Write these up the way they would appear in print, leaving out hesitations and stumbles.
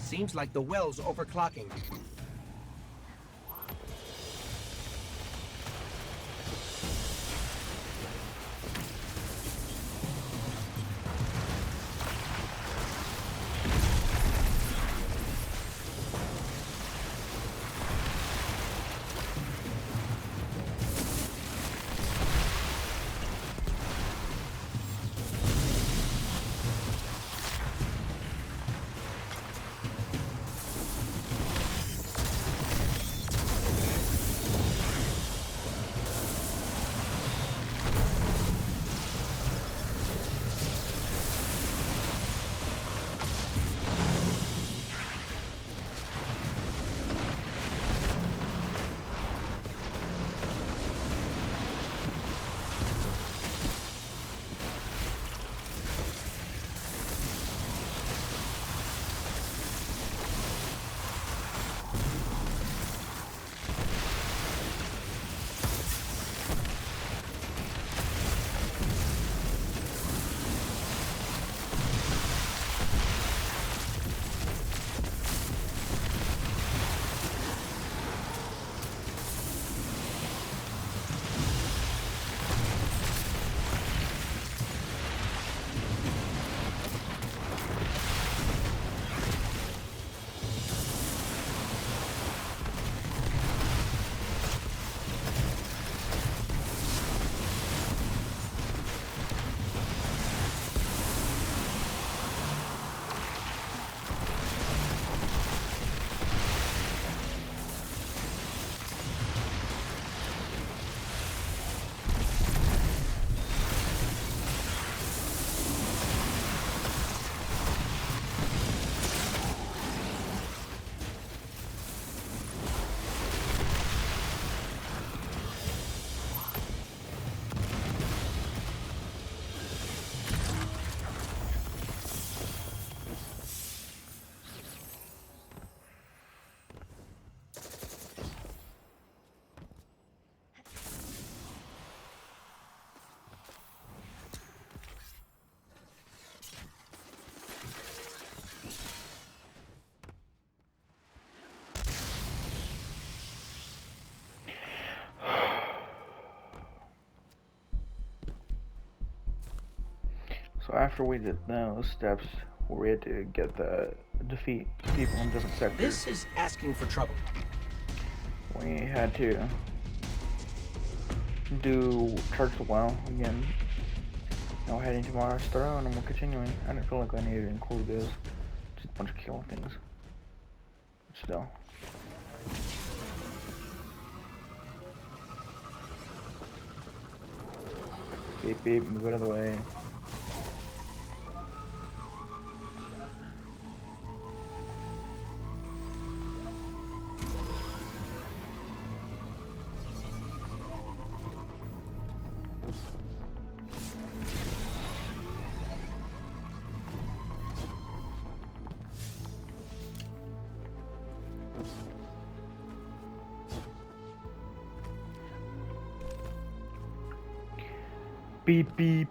Seems like the well's overclocking. So after we did those steps, we had to get the defeat people in different sectors. This is asking for trouble. We had to do Church the Well again. Now we're heading to Mars Throne and we're continuing. I didn't feel like I needed to include this. Just a bunch of killing things. But still. Beep beep, move out of the way. Beep beep.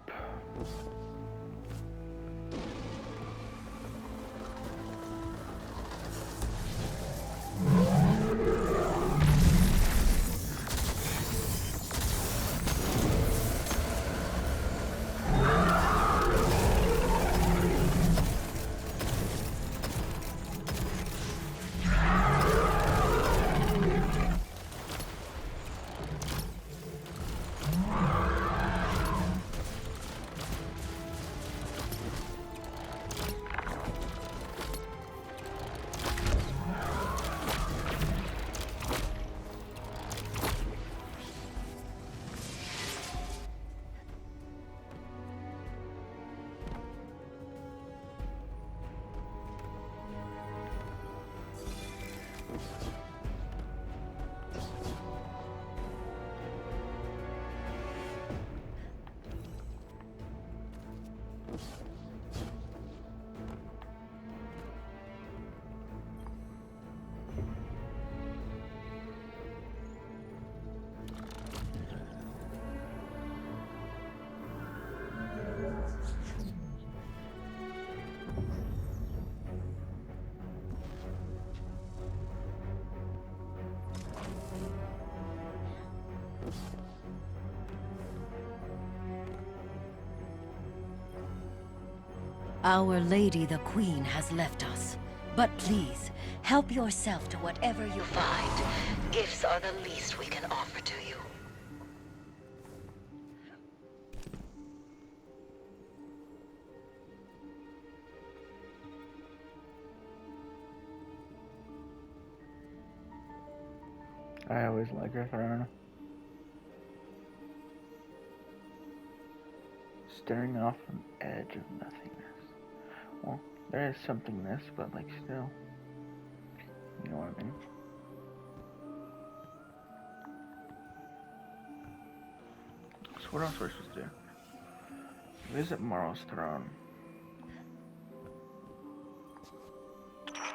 Our Lady the Queen has left us. But please, help yourself to whatever you find. Gifts are the least we can offer to you. I always like her throne. Staring off an edge of nothingness. Well, there is somethingness, but like still. You know what I mean? So what else are we supposed to do? Visit Morrow's throne.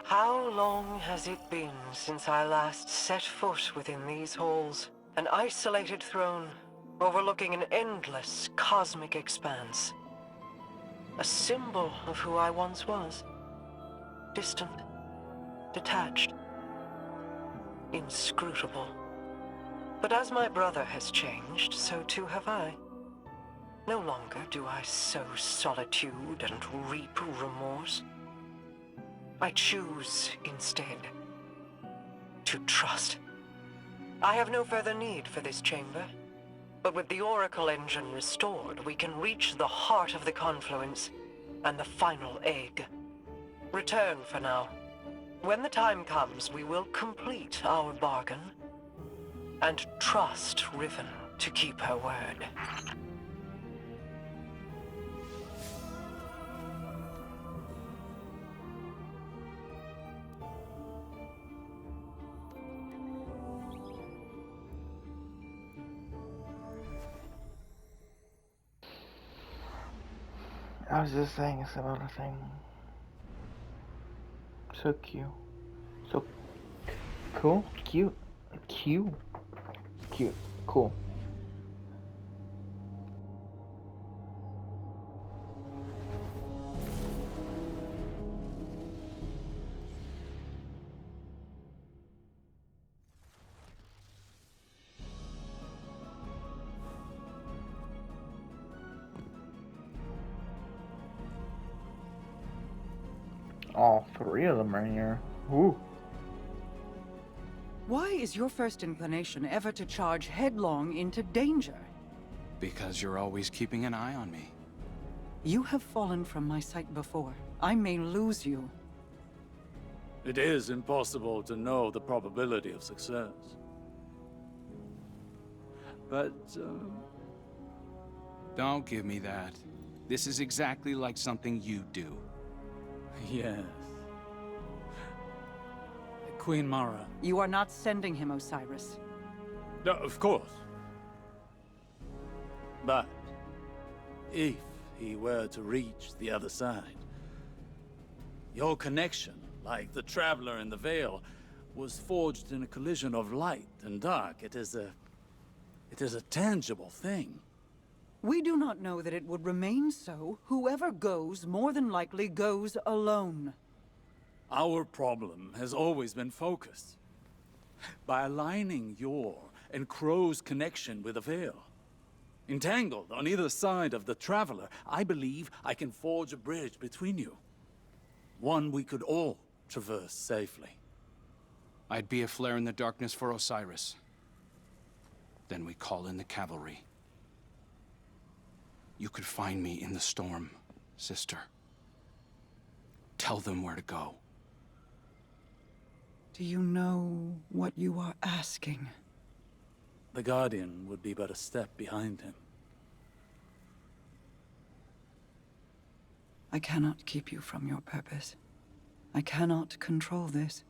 How long has it been since I last set foot within these halls? An isolated throne, overlooking an endless cosmic expanse. A symbol of who I once was. Distant, detached, inscrutable. But as my brother has changed, so too have I. No longer do I sow solitude and reap remorse. I choose, instead, to trust. I have no further need for this chamber, but with the Oracle engine restored, we can reach the heart of the confluence and the final egg. Return for now. When the time comes, we will complete our bargain and trust Riven to keep her word. I was just saying a similar thing. So cute. So cool. Cute. Cute. Cute. Cool. All three of them are here. Ooh. Why is your first inclination ever to charge headlong into danger? Because you're always keeping an eye on me. You have fallen from my sight before. I may lose you. It is impossible to know the probability of success. But, Don't give me that. This is exactly like something you do. yes. Queen Mara. You are not sending him, Osiris. No, of course. But, if he were to reach the other side, your connection, like the Traveler in the Veil, was forged in a collision of light and dark. It is a tangible thing. We do not know that it would remain so. Whoever goes, more than likely goes alone. Our problem has always been focus. By aligning your and Crow's connection with the Veil, entangled on either side of the Traveler, I believe I can forge a bridge between you. One we could all traverse safely. I'd be a flare in the darkness for Osiris. Then we call in the cavalry. You could find me in the storm, sister. Tell them where to go. Do you know what you are asking? The Guardian would be but a step behind him. I cannot keep you from your purpose. I cannot control this.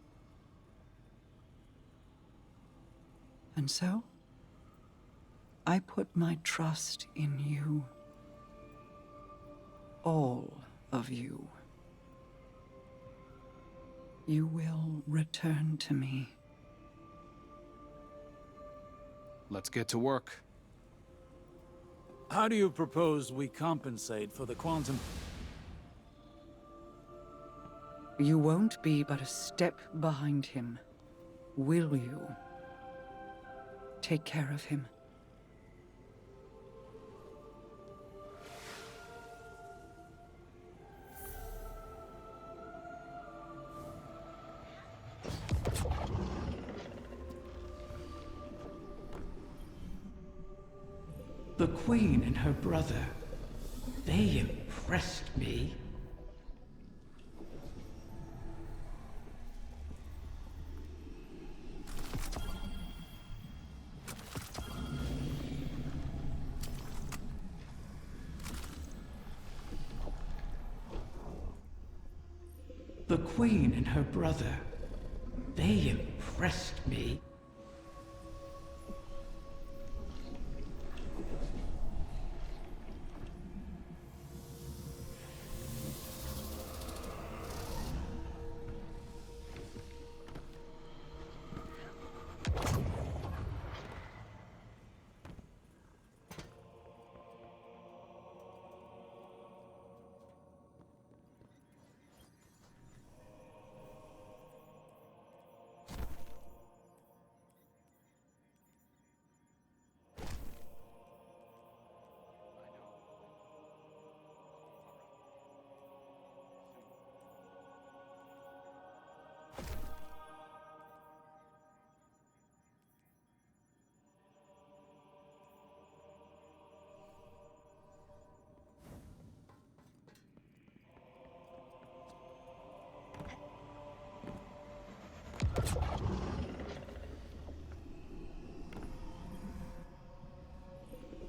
And so, I put my trust in you. All of you. You will return to me. Let's get to work. How do you propose we compensate for the quantum? You won't be but a step behind him, will you? Take care of him. The Queen and her brother, they impressed me. The Queen and her brother, they impressed me.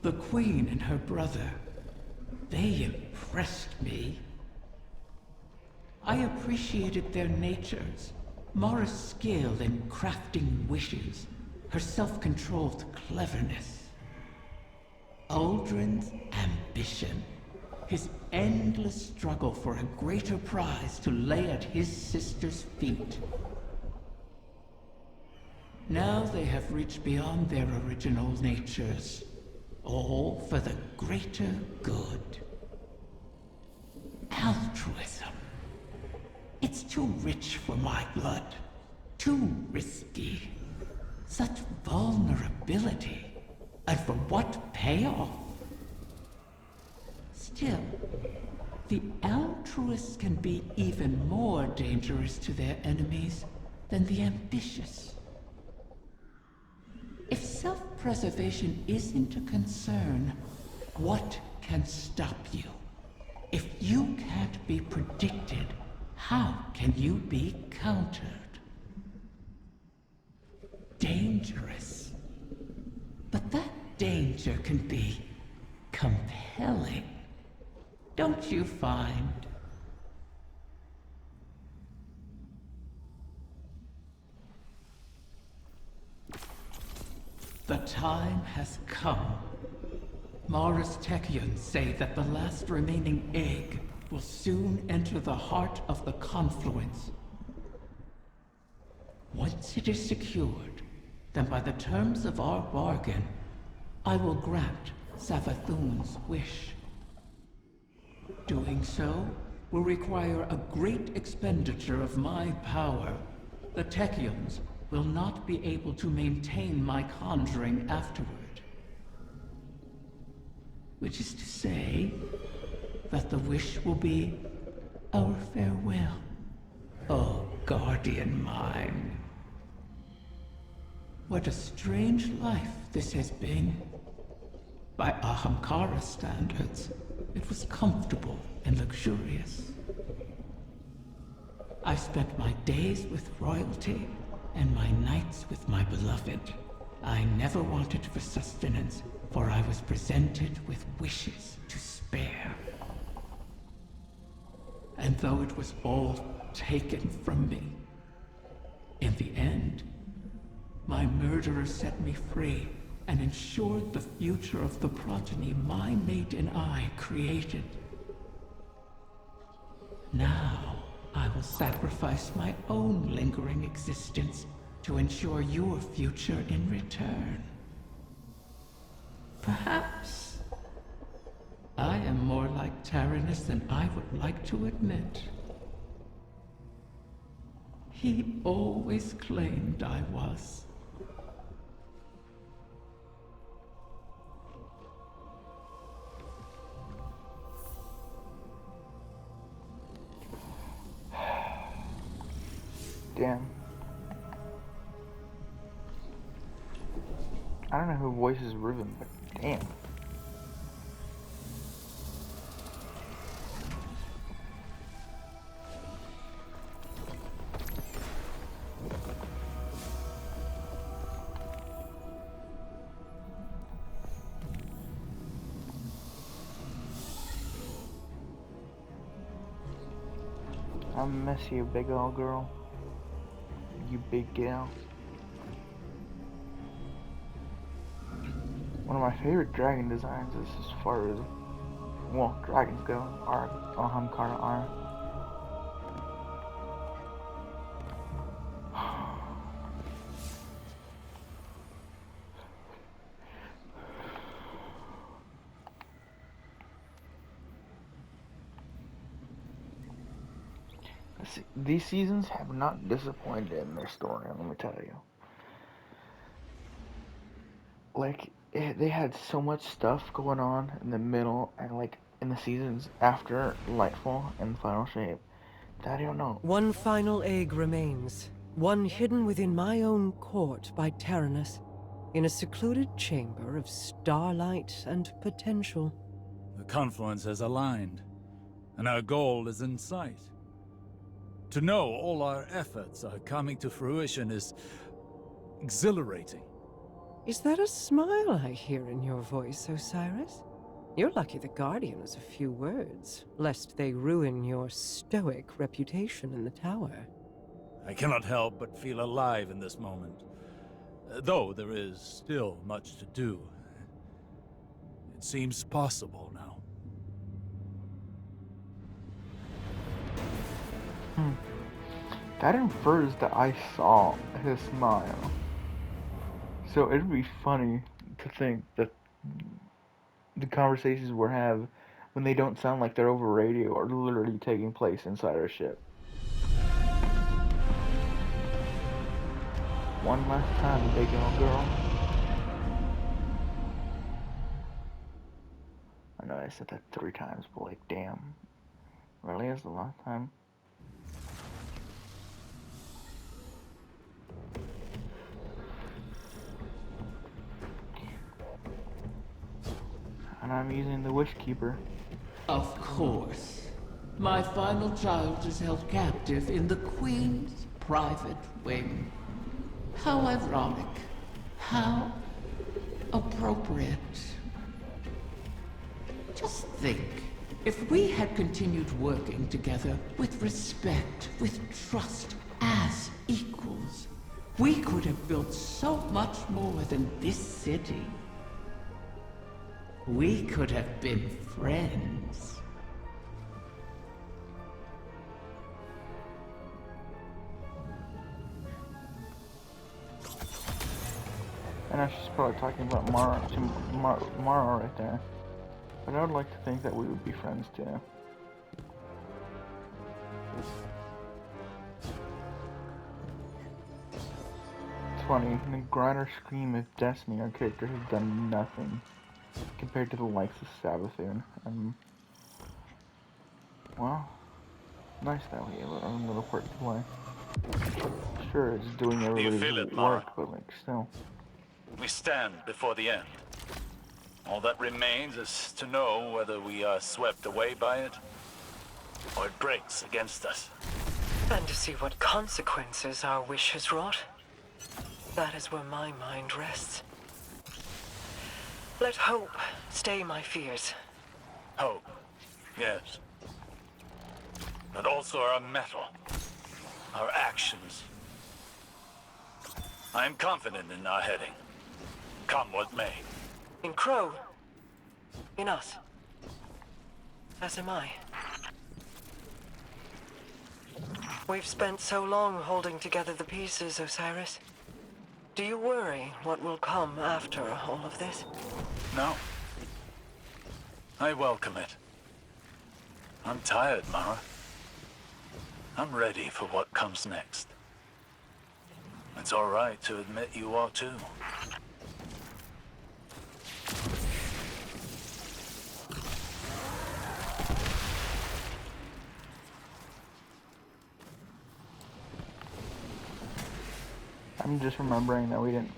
The Queen and her brother, they impressed me. I appreciated their natures, Mara's skill in crafting wishes, her self-controlled cleverness. Uldren's ambition, his endless struggle for a greater prize to lay at his sister's feet. Now they have reached beyond their original natures, all for the greater good. Altruism. It's too rich for my blood. Too risky. Such vulnerability. And for what payoff? Still, the altruists can be even more dangerous to their enemies than the ambitious. If self-preservation isn't a concern, what can stop you? If you can't be predicted, how can you be countered? Dangerous. But that danger can be compelling. Don't you find? The time has come. Mara's Techeuns say that the last remaining egg will soon enter the heart of the confluence. Once it is secured, then by the terms of our bargain, I will grant Savathun's wish. Doing so will require a great expenditure of my power. The Techeuns will not be able to maintain my conjuring afterward. Which is to say, that the wish will be our farewell. Oh, guardian mine. What a strange life this has been. By Ahamkara standards, it was comfortable and luxurious. I spent my days with royalty and my nights with my beloved. I never wanted for sustenance, for I was presented with wishes to spare. And though it was all taken from me, in the end, my murderer set me free and ensured the future of the progeny my mate and I created. Now, I will sacrifice my own lingering existence to ensure your future in return. Perhaps I am more like Taranis than I would like to admit. He always claimed I was. Damn. I don't know who voices Riven, but damn. I miss you, big old girl. You big gal. One of my favorite dragon designs is as far as, well, dragons go, are Ahamkara are. These seasons have not disappointed in their story, let me tell you. Like, they had so much stuff going on in the middle and, like, in the seasons after Lightfall and Final Shape that I don't know. One final egg remains. One hidden within my own court by Taranis, in a secluded chamber of starlight and potential. The confluence has aligned, and our goal is in sight. To know all our efforts are coming to fruition is exhilarating. Is that a smile I hear in your voice, Osiris? You're lucky the Guardian has a few words, lest they ruin your stoic reputation in the tower. I cannot help but feel alive in this moment. Though there is still much to do. It seems possible now. That infers that I saw his smile. So it'd be funny to think that the conversations we have when they don't sound like they're over radio are literally taking place inside our ship. One last time, big old girl. I know I said that 3 times, but like, damn. Really is the last time? And I'm using the Wish Keeper. Of course. My final child is held captive in the Queen's private wing. How ironic. How appropriate. Just think, if we had continued working together with respect, with trust, as equals, we could have built so much more than this city. We could have been friends. And I she's probably talking about Mara right there. But I would like to think that we would be friends too. It's funny, in the Grinder Scream of Destiny, our character has done nothing compared to the likes of Savathun. And, well, nice that we have our own little part to play. Sure, it's doing everybody's work, but like, still. We stand before the end. All that remains is to know whether we are swept away by it, or it breaks against us. And to see what consequences our wish has wrought. That is where my mind rests. Let hope stay my fears. Hope, yes. But also our mettle, our actions. I am confident in our heading. Come what may. In Crow. In us. As am I. We've spent so long holding together the pieces, Osiris. Do you worry what will come after all of this? No. I welcome it. I'm tired, Mara. I'm ready for what comes next. It's all right to admit you are too. I'm just remembering that we didn't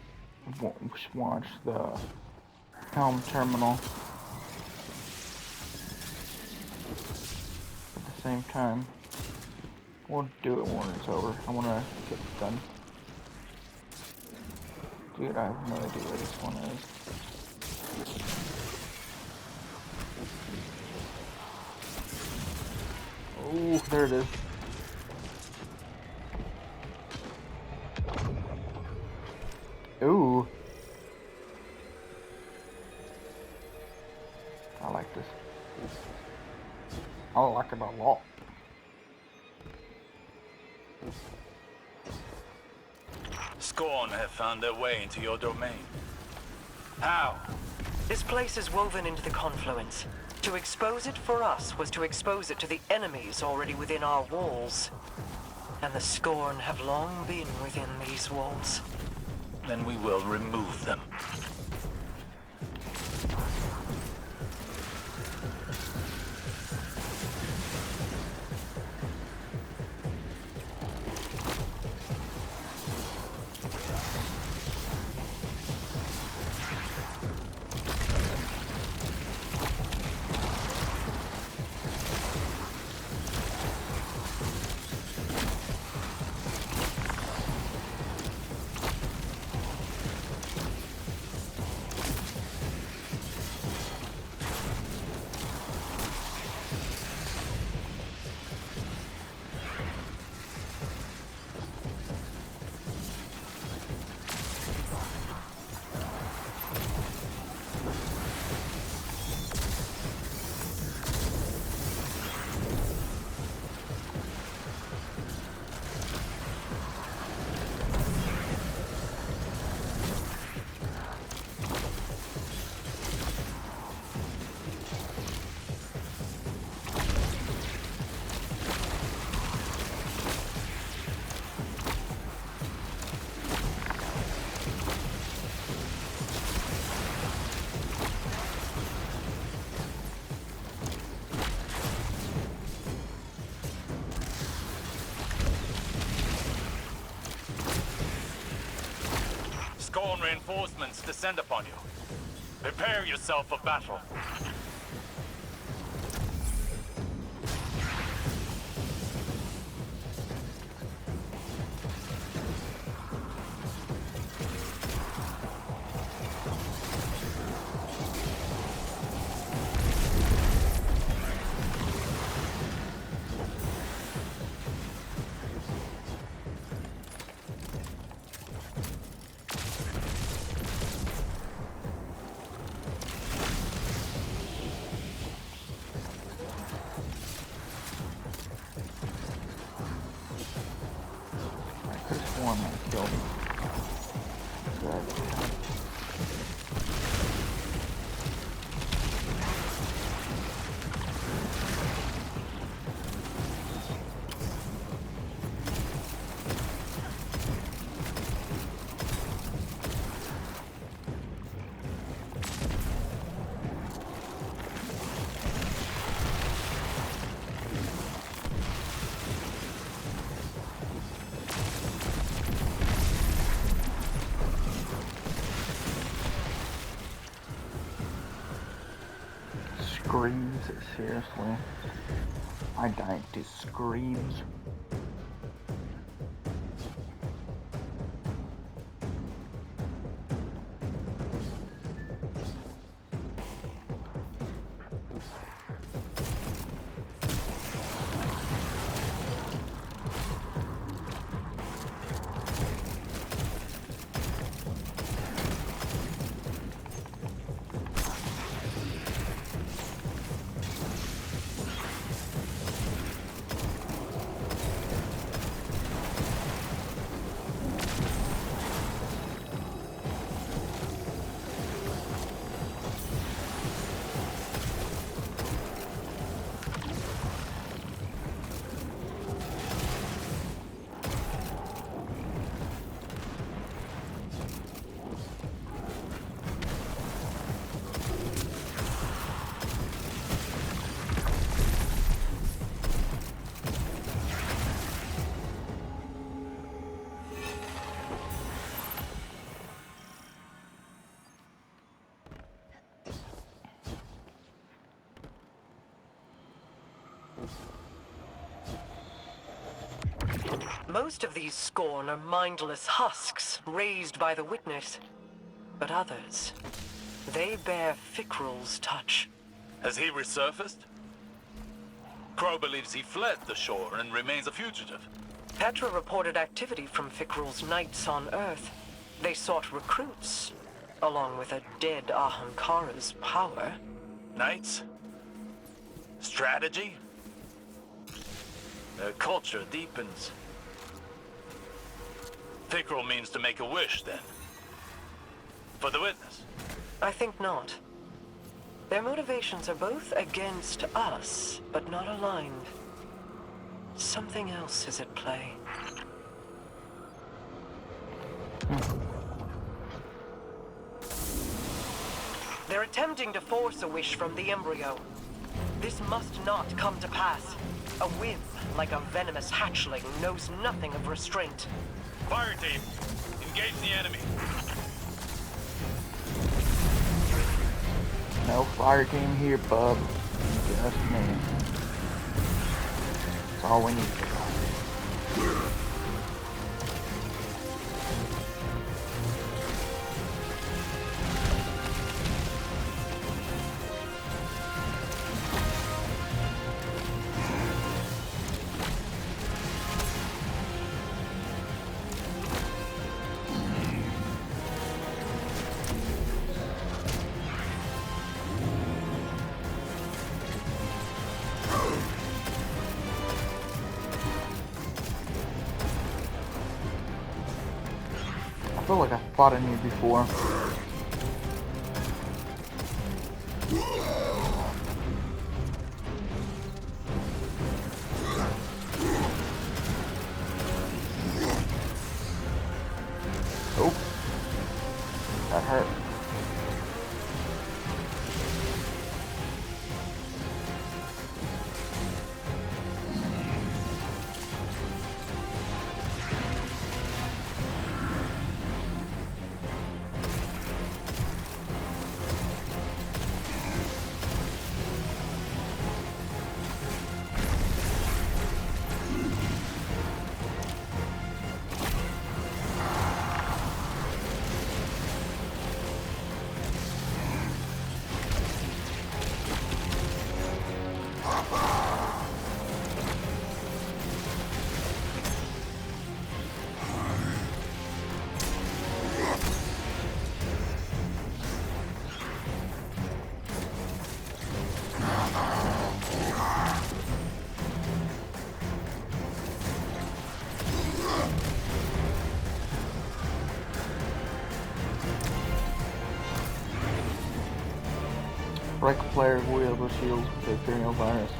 watch the Helm Terminal at the same time. We'll do it when it's over. I want to get it done. Dude, I have no idea where this one is. Oh, there it is. I like it a lot. Scorn have found their way into your domain. How? This place is woven into the confluence. To expose it for us was to expose it to the enemies already within our walls. And the Scorn have long been within these walls. Then we will remove them. Scorn reinforcements descend upon you. Prepare yourself for battle. One that killed me. Screams, seriously. I died to screams. Most of these Scorn are mindless husks raised by the Witness. But others, they bear Fikrul's touch. Has he resurfaced? Crow believes he fled the shore and remains a fugitive. Petra reported activity from Fikrul's knights on Earth. They sought recruits, along with a dead Ahamkara's power. Knights? strategy? Their culture deepens. Fikrul means to make a wish, then. For the witness. I think not. Their motivations are both against us, but not aligned. Something else is at play. They're attempting to force a wish from the embryo. This must not come to pass. A whim, like a venomous hatchling, knows nothing of restraint. Fire team, engage the enemy. No fire team here, bub. Just me. That's all we need. I feel like I fought in here before. Oh, that hurt. Break player wield the shields with the Ethereal virus.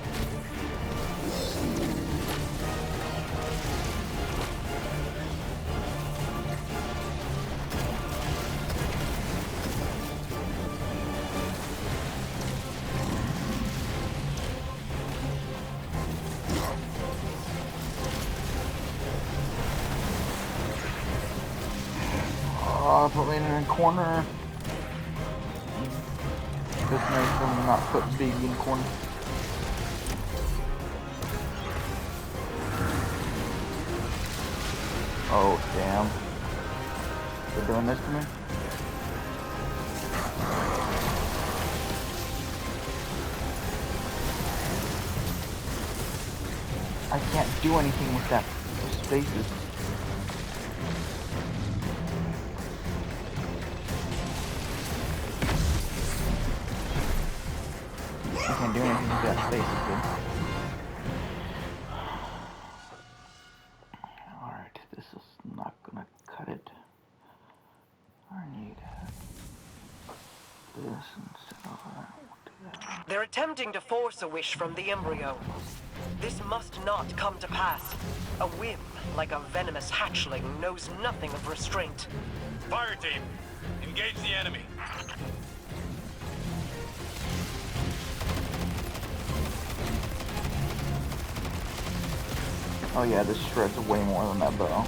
Put me in a corner. Just make them not put big in corner. Oh damn. They're doing this to me? I can't do anything with that spaces. I can't do anything with that space, dude. Alright, this is not gonna cut it. I need this instead of that. They're attempting to force a wish from the embryo. This must not come to pass. A whim, like a venomous hatchling, knows nothing of restraint. Fire team, engage the enemy. Oh yeah, this shreds way more than that bow.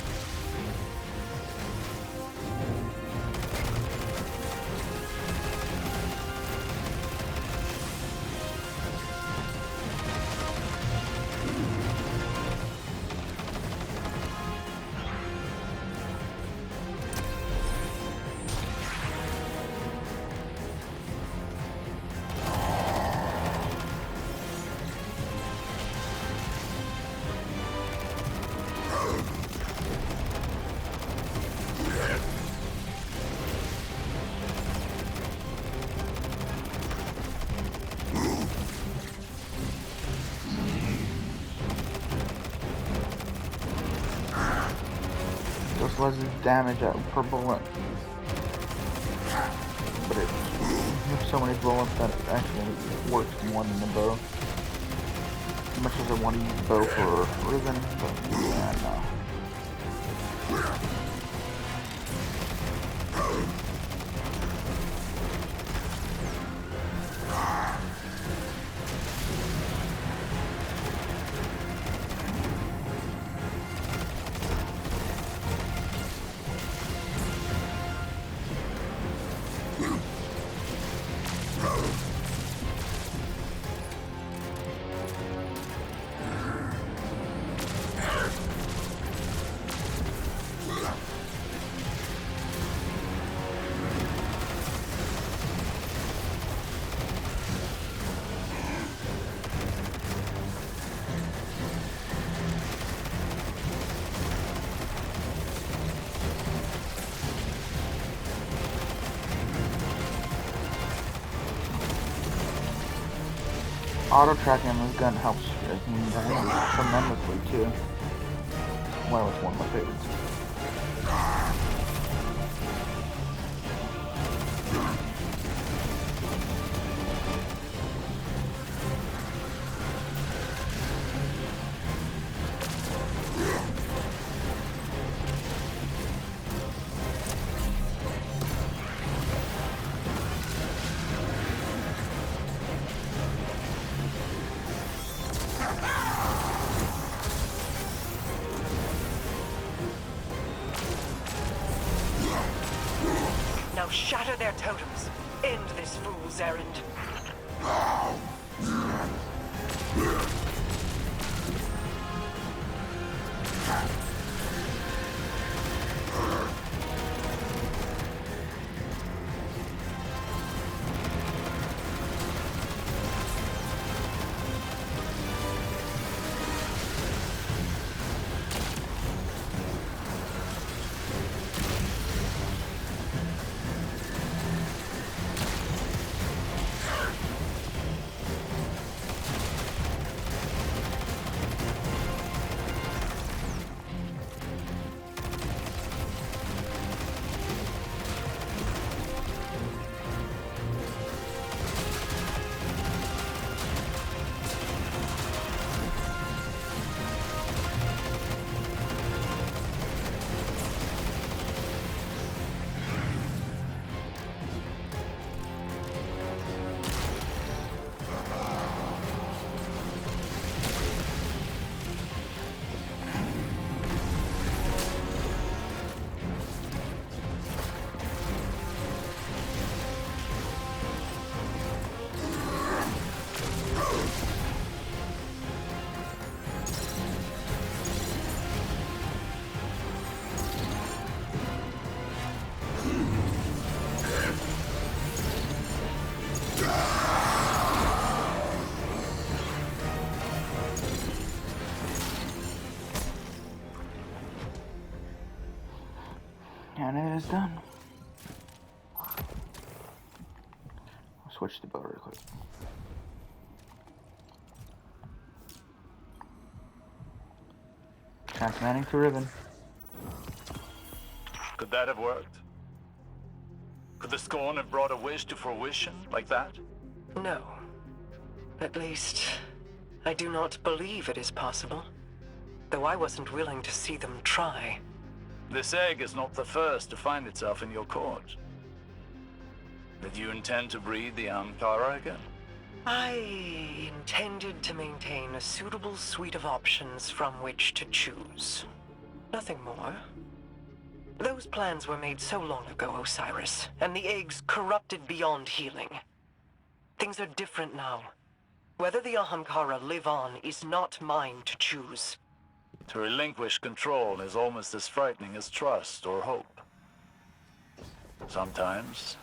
was his damage per bullet. But it has so many bullets that it actually works more than the bow. As much as I want to use bow for Riven, but yeah, no. Auto tracking on this gun helps tremendously too. Well, it's one of my favorites. Now shatter their totems. End this fool's errand. And it is done. I'll switch the bow real quick. Transmitting to Riven. Could that have worked? Could the Scorn have brought a wish to fruition like that? No. At least, I do not believe it is possible. Though I wasn't willing to see them try. This egg is not the first to find itself in your court. Did you intend to breed the Ahamkara again? I intended to maintain a suitable suite of options from which to choose. Nothing more. Those plans were made so long ago, Osiris, and the eggs corrupted beyond healing. Things are different now. Whether the Ahamkara live on is not mine to choose. To relinquish control is almost as frightening as trust or hope. Sometimes,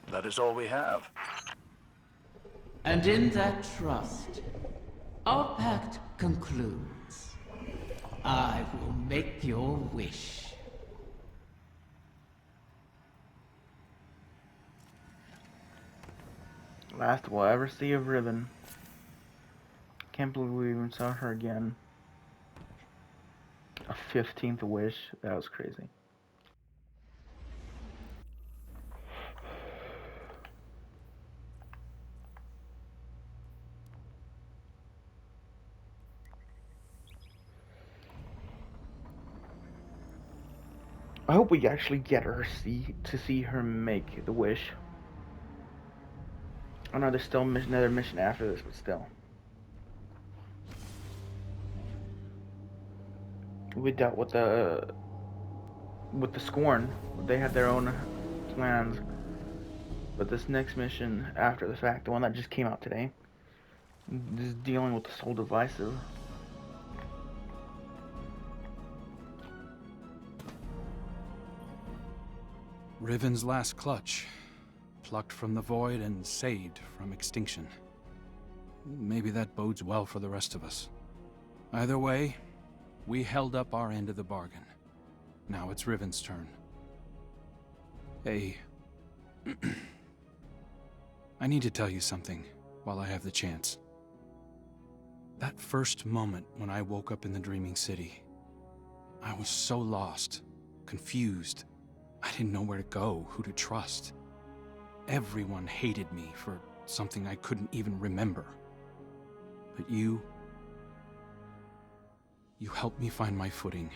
that is all we have. And in that trust, our pact concludes. I will make your wish. Last we'll ever see of Riven. Can't believe we even saw her again. A 15th wish. That was crazy. I hope we actually get her to see her make the wish. I know there's still another mission after this, but still. We dealt with the Scorn. They had their own plans. But this next mission after the fact, the one that just came out today, is dealing with the Soul Divisive. Riven's last clutch. Plucked from the void and saved from extinction. Maybe that bodes well for the rest of us. Either way, we held up our end of the bargain. Now it's Riven's turn. Hey... I need to tell you something while I have the chance. That first moment when I woke up in the Dreaming City, I was so lost, confused. I didn't know where to go, who to trust. Everyone hated me for something I couldn't even remember. But you helped me find my footing.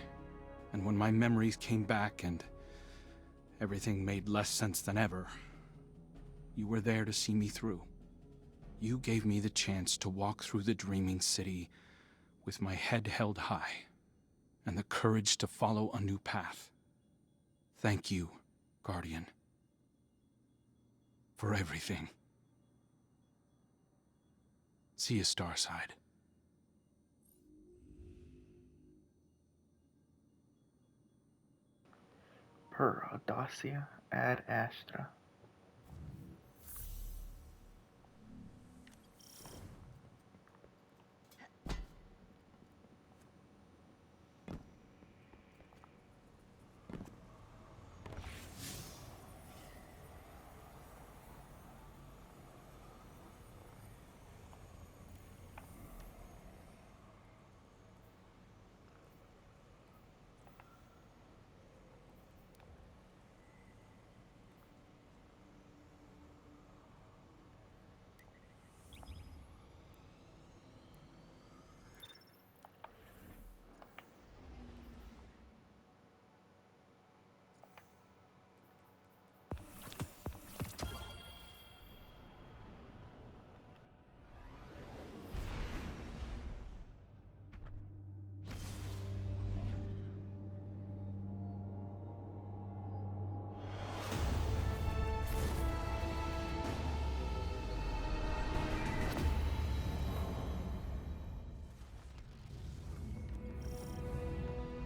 And when my memories came back and everything made less sense than ever, you were there to see me through. You gave me the chance to walk through the Dreaming City with my head held high and the courage to follow a new path. Thank you, Guardian, for everything. See you, Starside. Per audacia ad astra.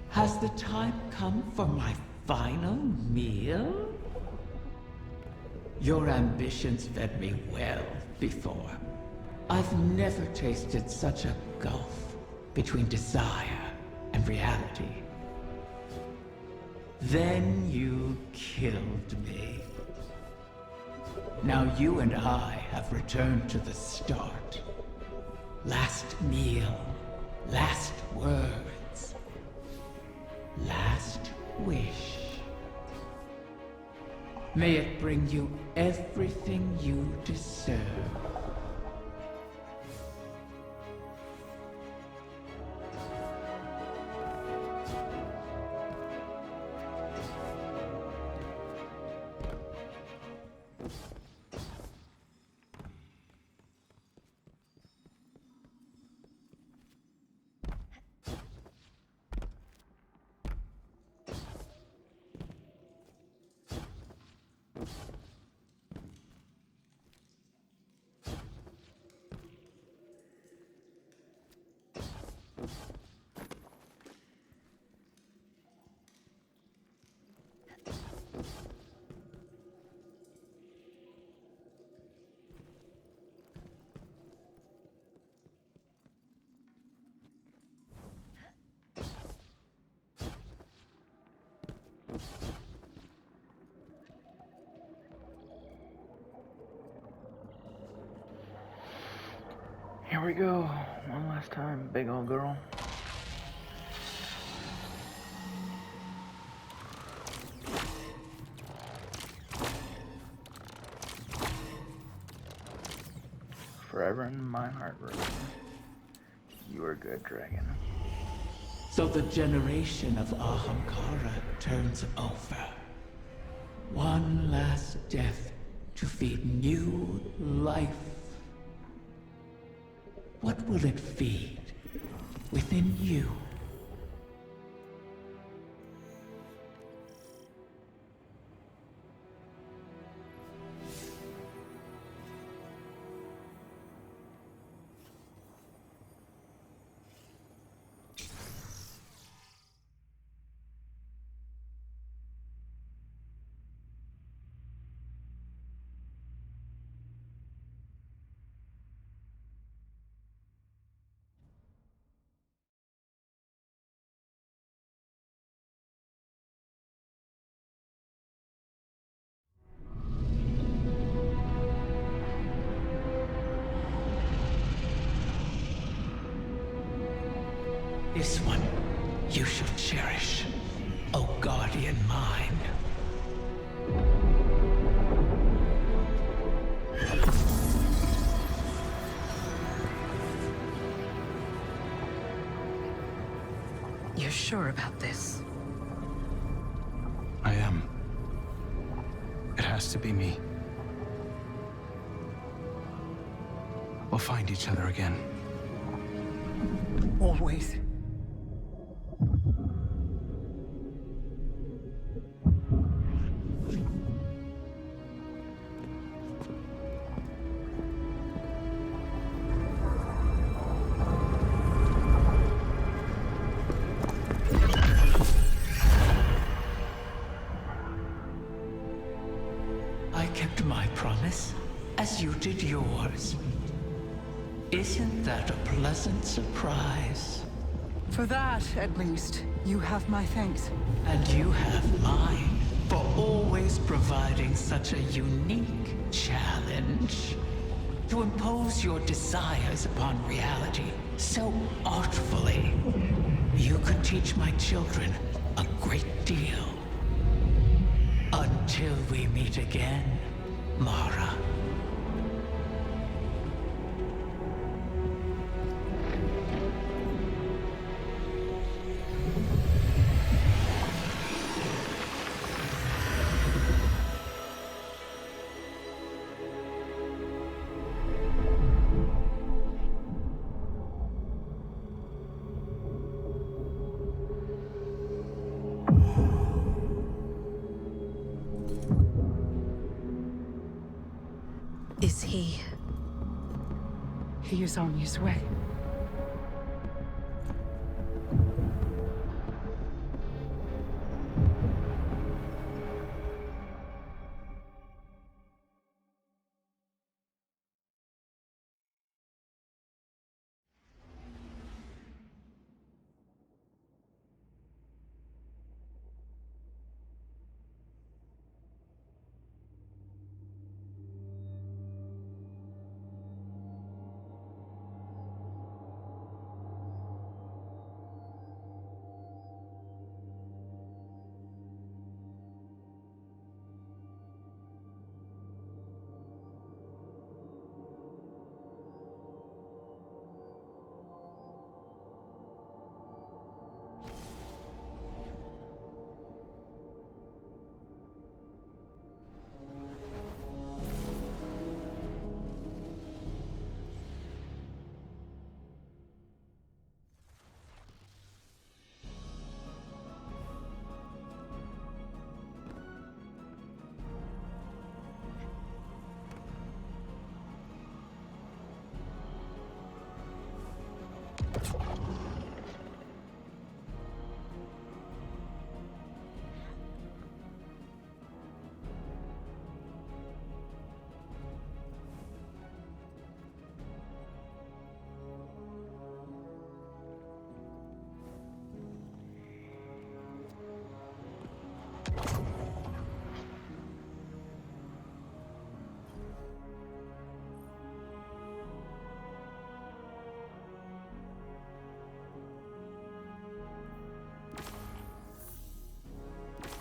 Has the time come for my final meal? Your ambitions fed me well before. I've never tasted such a gulf between desire and reality. Then you killed me. Now you and I have returned to the start. Last meal, last words, last wish. May it bring you everything you deserve. Here we go. One last time, big old girl. run my heart, Rosie. You are good, dragon. So the generation of Ahamkara turns over. One last death to feed new life. What will it feed within you? This one you shall cherish, O guardian mine. You're sure about this? I am. It has to be me. We'll find each other again. Always. I kept my promise, as you did yours. Isn't that a pleasant surprise? For that, at least, you have my thanks. And you have mine for always providing such a unique challenge. To impose your desires upon reality so artfully. You could teach my children a great deal. Until we meet again, Mara. Is he? He is on his way.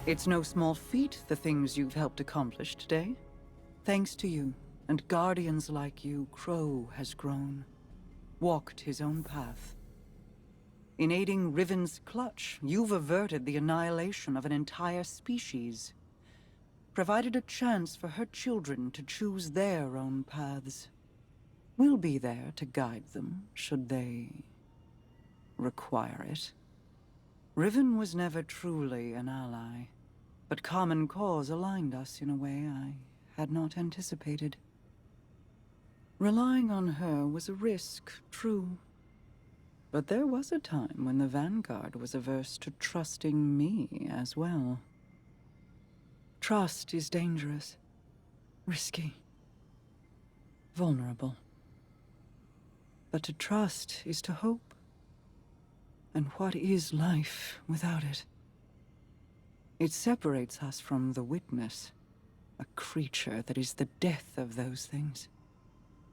It's no small feat, the things you've helped accomplish today. Thanks to you, And guardians like you, Crow has grown, walked his own path. In aiding Riven's clutch, you've averted the annihilation of an entire species, provided a chance for her children to choose their own paths. We'll be there to guide them, should they require it. Riven was never truly an ally, but common cause aligned us in a way I had not anticipated. Relying on her was a risk, true. But there was a time when the Vanguard was averse to trusting me as well. Trust is dangerous, risky, vulnerable. But to trust is to hope. And what is life without it? It separates us from the Witness, a creature that is the death of those things,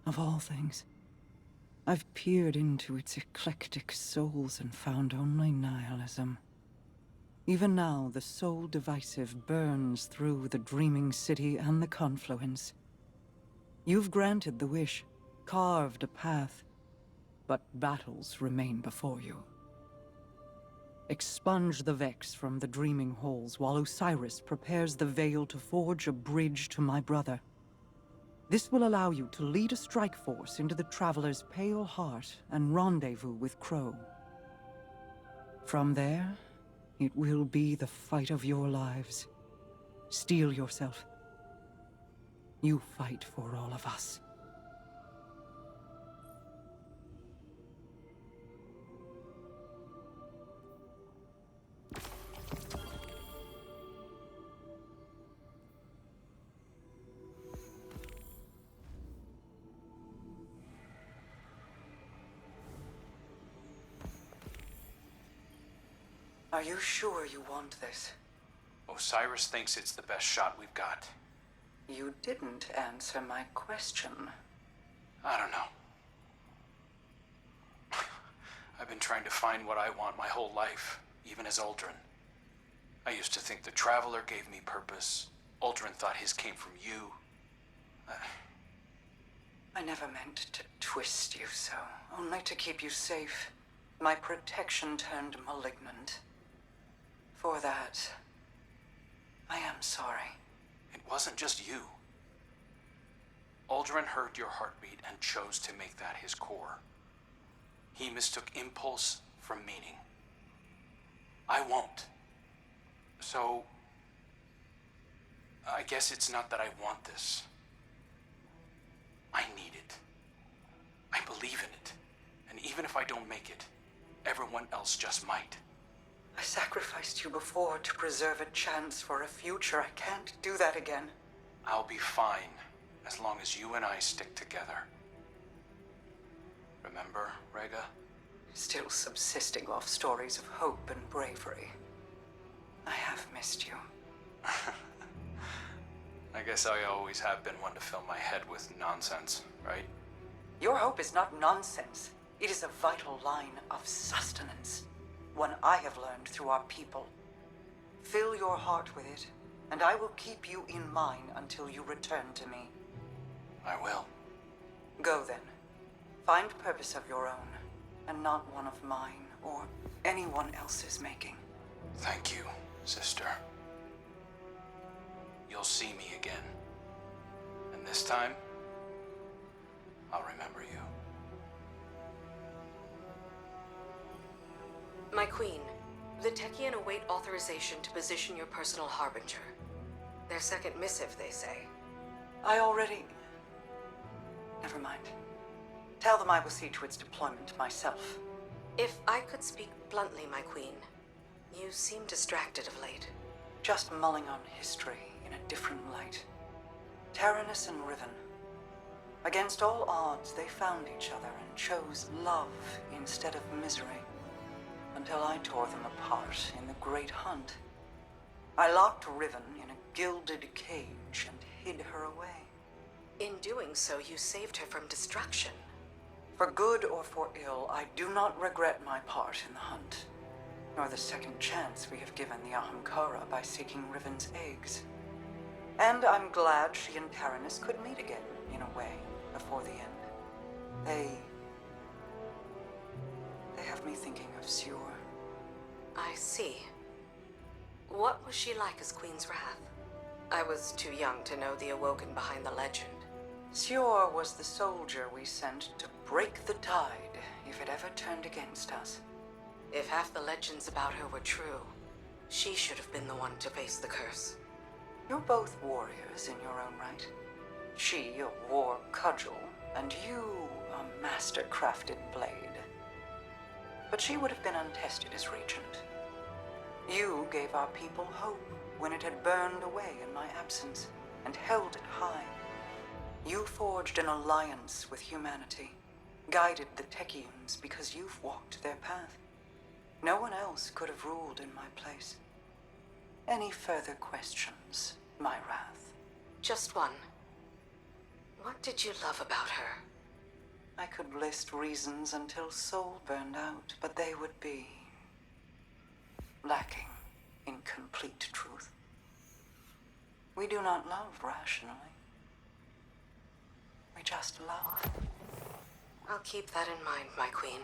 of all things. I've peered into its eclectic souls and found only nihilism. Even now, the soul divisive burns through the dreaming city and the confluence. You've granted the wish, carved a path, but battles remain before you. Expunge the Vex from the dreaming halls while Osiris prepares the veil to forge a bridge to my brother. This will allow you to lead a strike force into the Traveler's pale heart and rendezvous with Crow. From there, it will be the fight of your lives. Steel yourself. You fight for all of us. Are you sure you want this? Osiris thinks it's the best shot we've got. You didn't answer my question. I don't know. I've been trying to find what I want my whole life, even as Uldren. I used to think the Traveler gave me purpose. Uldren thought his came from you. I never meant to twist you so, only to keep you safe. My protection turned malignant. For that, I am sorry. It wasn't just you. Uldren heard your heartbeat and chose to make that his core. He mistook impulse from meaning. I won't. So, I guess it's not that I want this. I need it. I believe in it. And even if I don't make it, everyone else just might. I sacrificed you before to preserve a chance for a future. I can't do that again. I'll be fine, as long as you and I stick together. Remember, Rega? Still subsisting off stories of hope and bravery. I have missed you. I guess I always have been one to fill my head with nonsense, right? Your hope is not nonsense. It is a vital line of sustenance. One I have learned through our people. Fill your heart with it, and I will keep you in mine until you return to me. I will. Go then. Find purpose of your own, and not one of mine or anyone else's making. Thank you, sister. You'll see me again. And this time, I'll remember you. My queen, the Techien await authorization to position your personal harbinger. Their second missive, they say. I already... Never mind. Tell them I will see to its deployment myself. If I could speak bluntly, my queen, you seem distracted of late. Just mulling on history in a different light. Taranis and Riven. Against all odds, they found each other and chose love instead of misery. Until I tore them apart in the Great Hunt. I locked Riven in a gilded cage and hid her away. In doing so, you saved her from destruction. For good or for ill, I do not regret my part in the hunt, nor the second chance we have given the Ahamkara by seeking Riven's eggs. And I'm glad she and Taranis could meet again in a way, before the end. They have me thinking of Sior. I see. What was she like as Queen's Wrath? I was too young to know the Awoken behind the legend. Sior was the soldier we sent to break the tide if it ever turned against us. If half the legends about her were true, she should have been the one to face the curse. You're both warriors in your own right. She, a war cudgel, and you, a master-crafted blade. But she would have been untested as regent. You gave our people hope when it had burned away in my absence, and held it high. You forged an alliance with humanity, guided the Techeuns because you've walked their path. No one else could have ruled in my place. Any further questions, my wrath? Just one. What did you love about her? I could list reasons until soul burned out, but they would be lacking in complete truth. We do not love rationally. We just love. I'll keep that in mind, my queen.